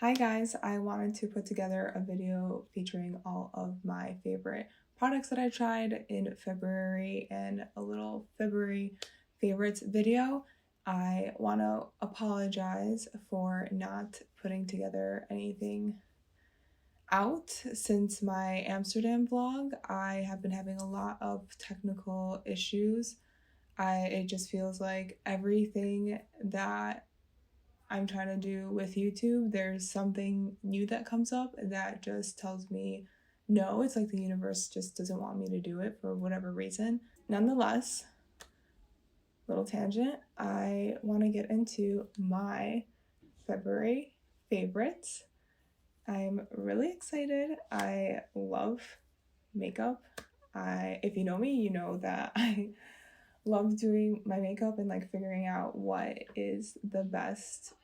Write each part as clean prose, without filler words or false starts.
Hi guys, I wanted to put together a video featuring all of my favorite products that I tried in February and a little February favorites video. I want to apologize for not putting together anything out since my Amsterdam vlog. I have been having a lot of technical issues. It just feels like everything that I'm trying to do with YouTube, there's something new that comes up that just tells me no. It's like the universe just doesn't want me to do it for whatever reason. Nonetheless, little tangent, I want to get into my February favorites. I'm really excited. I love makeup. If you know me, you know that I love doing my makeup and like figuring out what is the best.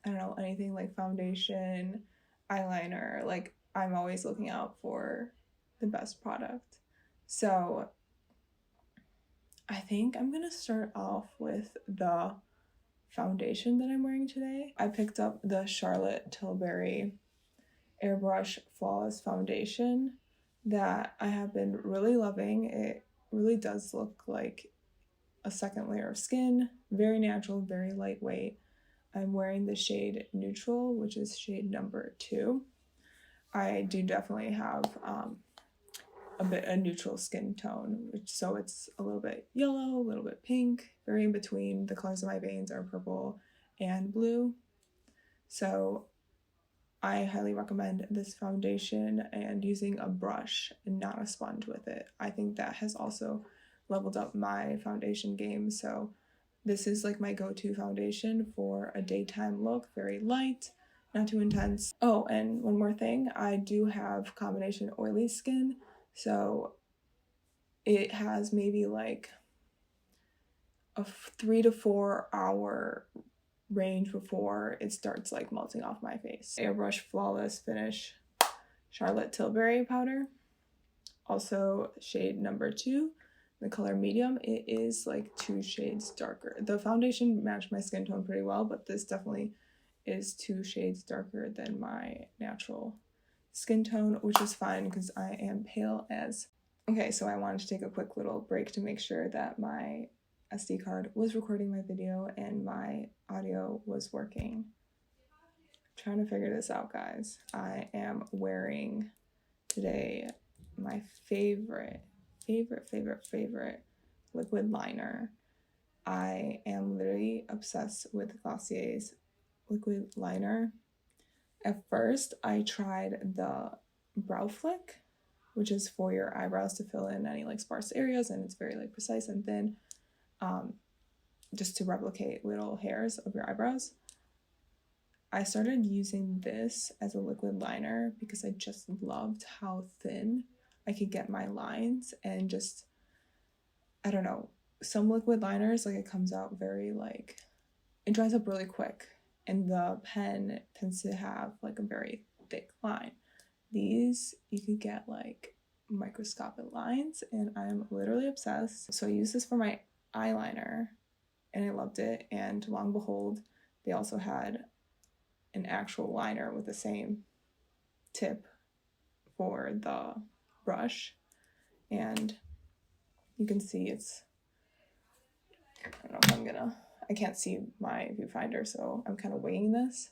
I don't know, anything like foundation, eyeliner, like I'm always looking out for the best product. So I think I'm gonna start off with the foundation that I'm wearing today. I picked up the Charlotte Tilbury Airbrush Flawless Foundation that I have been really loving. It really does look like a second layer of skin, very natural, very lightweight. I'm wearing the shade Neutral, which is shade number 2. I do definitely have a neutral skin tone, so it's a little bit yellow, a little bit pink, very in between. The colors of my veins are purple and blue. So I highly recommend this foundation and using a brush and not a sponge with it. I think that has also leveled up my foundation game. So this is like my go-to foundation for a daytime look, very light, not too intense. Oh, and one more thing, I do have combination oily skin, so it has maybe like a 3 to 4 hour range before it starts like melting off my face. Airbrush Flawless Finish Charlotte Tilbury powder, also shade number 2. The color medium, it is like 2 shades darker. The foundation matched my skin tone pretty well, but this definitely is 2 shades darker than my natural skin tone, which is fine because I am pale as. Okay, so I wanted to take a quick little break to make sure that my SD card was recording my video and my audio was working. I'm trying to figure this out, guys. I am wearing today my favorite liquid liner. I am literally obsessed with Glossier's liquid liner. At first, I tried the Brow Flick, which is for your eyebrows to fill in any like sparse areas, and it's very like precise and thin, just to replicate little hairs of your eyebrows. I started using this as a liquid liner because I just loved how thin I could get my lines, and just, I don't know, some liquid liners, like it comes out very like, it dries up really quick, and the pen tends to have like a very thick line. These, you could get like microscopic lines, and I'm literally obsessed. So I used this for my eyeliner, and I loved it, and lo and behold, they also had an actual liner with the same tip for the brush, and you can see it's, I don't know if I can't see my viewfinder, so I'm kind of winging this,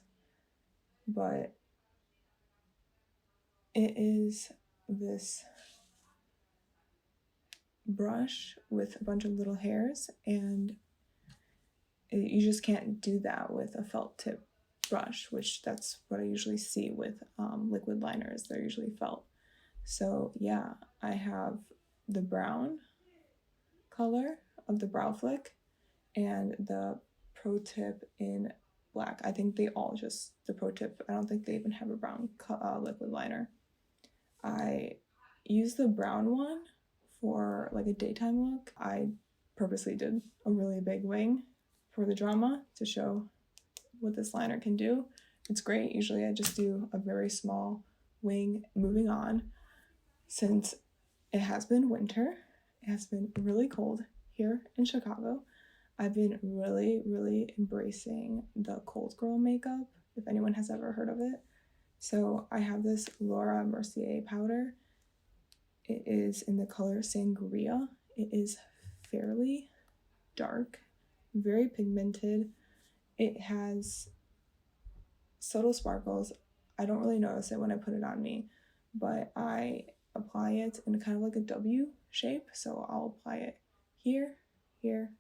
but it is this brush with a bunch of little hairs, and you just can't do that with a felt tip brush, which that's what I usually see with liquid liners. They're usually felt. So yeah, I have the brown color of the Brow Flick and the Pro Tip in black. I think they all just, the Pro Tip, I don't think they even have a brown liquid liner. I use the brown one for like a daytime look. I purposely did a really big wing for the drama to show what this liner can do. It's great. Usually I just do a very small wing. Moving on, since it has been winter, it has been really cold here in Chicago, I've been really embracing the cold girl makeup if anyone has ever heard of it. So I have this Laura Mercier powder. It is in the color Sangria. It is fairly dark, very pigmented. It has subtle sparkles. I don't really notice it when I put it on me, but I apply it in kind of like a W shape. So I'll apply it here, here,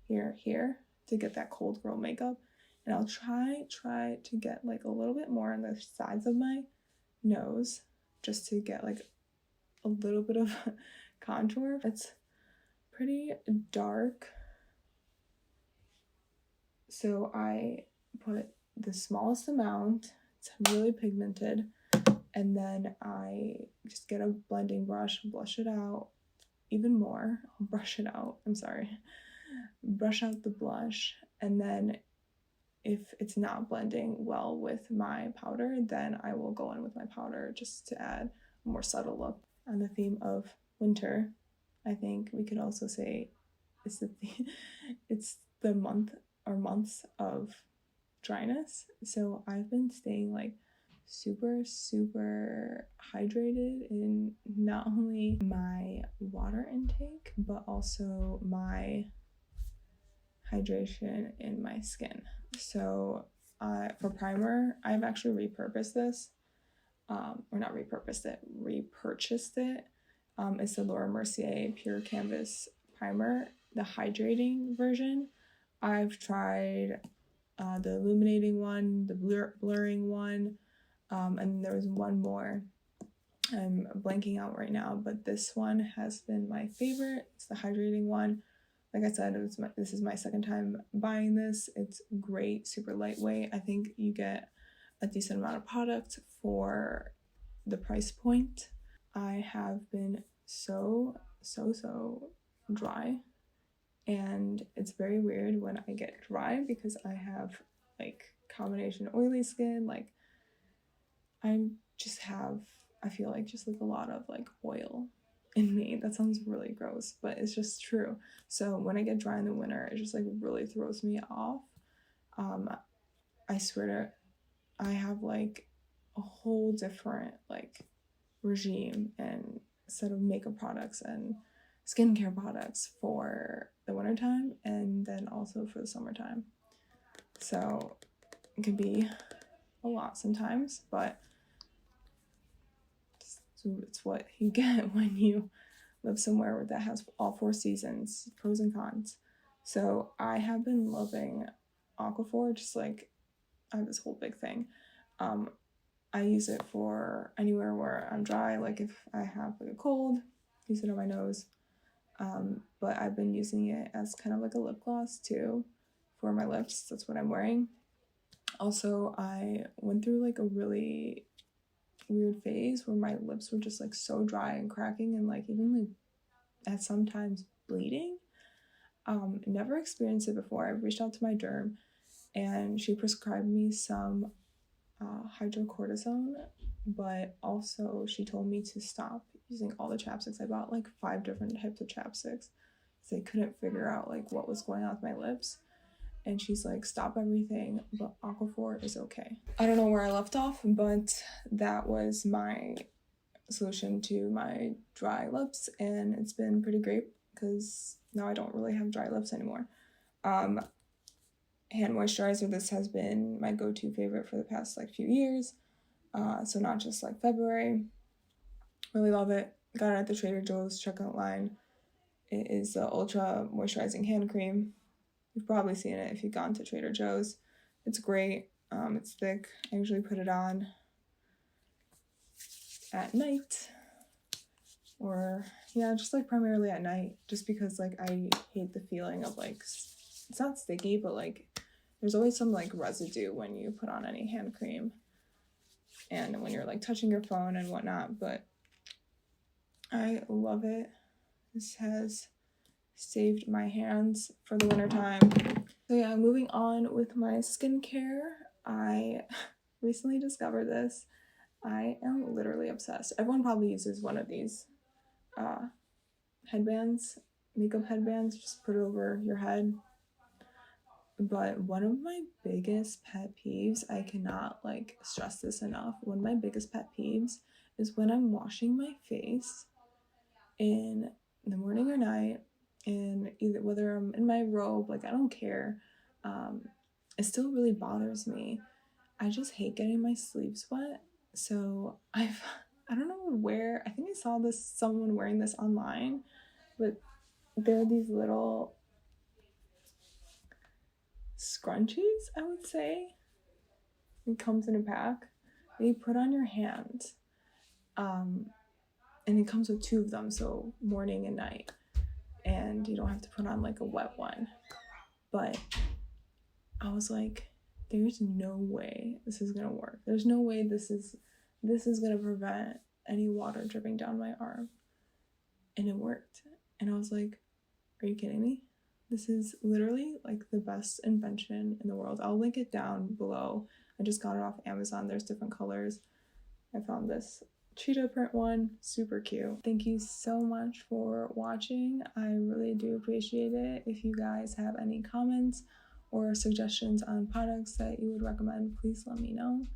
here, here to get that cold girl makeup. And I'll try to get like a little bit more on the sides of my nose just to get like a little bit of contour. It's pretty dark. So I put the smallest amount. It's really pigmented. And then I just get a blending brush, blush it out even more. Brush it out. I'm sorry. Brush out the blush. And then if it's not blending well with my powder, then I will go in with my powder just to add a more subtle look. On the theme of winter, I think we could also say it's the month or months of dryness. So I've been staying like super hydrated in not only my water intake but also my hydration in my skin. So for primer, I've actually repurposed this, or not repurposed it, repurchased it. It's the Laura Mercier Pure Canvas Primer, the hydrating version. I've tried the illuminating one, the blurring one, and there was one more. I'm blanking out right now, but this one has been my favorite. It's the hydrating one. Like I said, this is my second time buying this. It's great, super lightweight. I think you get a decent amount of product for the price point. I have been so dry, and it's very weird when I get dry because I have like combination oily skin. Like I feel like just like a lot of like oil in me. That sounds really gross, but it's just true. So when I get dry in the winter, it just like really throws me off. I swear I have like a whole different like regime and set of makeup products and skincare products for the wintertime and then also for the summertime. So it can be a lot sometimes, but it's what you get when you live somewhere that has all 4 seasons, pros and cons. So I have been loving Aquaphor, just like I have this whole big thing. I use it for anywhere where I'm dry, like if I have like a cold, use it on my nose. But I've been using it as kind of like a lip gloss too for my lips. That's what I'm wearing. Also, I went through like a really weird phase where my lips were just like so dry and cracking and like even like at sometimes bleeding. Never experienced it before. I reached out to my derm and she prescribed me some hydrocortisone, but also she told me to stop using all the chapsticks. I bought like 5 different types of chapsticks because I couldn't figure out like what was going on with my lips. And she's like, stop everything, but Aquaphor is okay. I don't know where I left off, but that was my solution to my dry lips, and it's been pretty great because now I don't really have dry lips anymore. Hand moisturizer, this has been my go-to favorite for the past like few years. So not just like February. Really love it. Got it at the Trader Joe's checkout line. It is the Ultra Moisturizing Hand Cream. You've probably seen it if you've gone to Trader Joe's. It's great. It's thick. I usually put it on at night, or yeah, just like primarily at night, just because like I hate the feeling of like, it's not sticky, but like there's always some like residue when you put on any hand cream and when you're like touching your phone and whatnot. But I love it. This has saved my hands for the wintertime. So yeah, moving on with my skincare, I recently discovered this. I am literally obsessed. Everyone probably uses one of these headbands, makeup headbands. Just put it over your head. But one of my biggest pet peeves, I cannot like stress this enough. One of my biggest pet peeves is when I'm washing my face in the morning or night, and either whether I'm in my robe, like I don't care. It still really bothers me. I just hate getting my sleeves wet. So I don't know where, I think I saw this someone wearing this online, but there are these little scrunchies, I would say. It comes in a pack that you put on your hands. And it comes with two of them, so morning and night. And you don't have to put on like a wet one. But I was like, there's no way this is gonna work. There's no way this is gonna prevent any water dripping down my arm. And it worked. And I was like, are you kidding me? This is literally like the best invention in the world. I'll link it down below. I just got it off Amazon. There's different colors. I found this cheetah print one, super cute. Thank you so much for watching. I really do appreciate it. If you guys have any comments or suggestions on products that you would recommend, please let me know.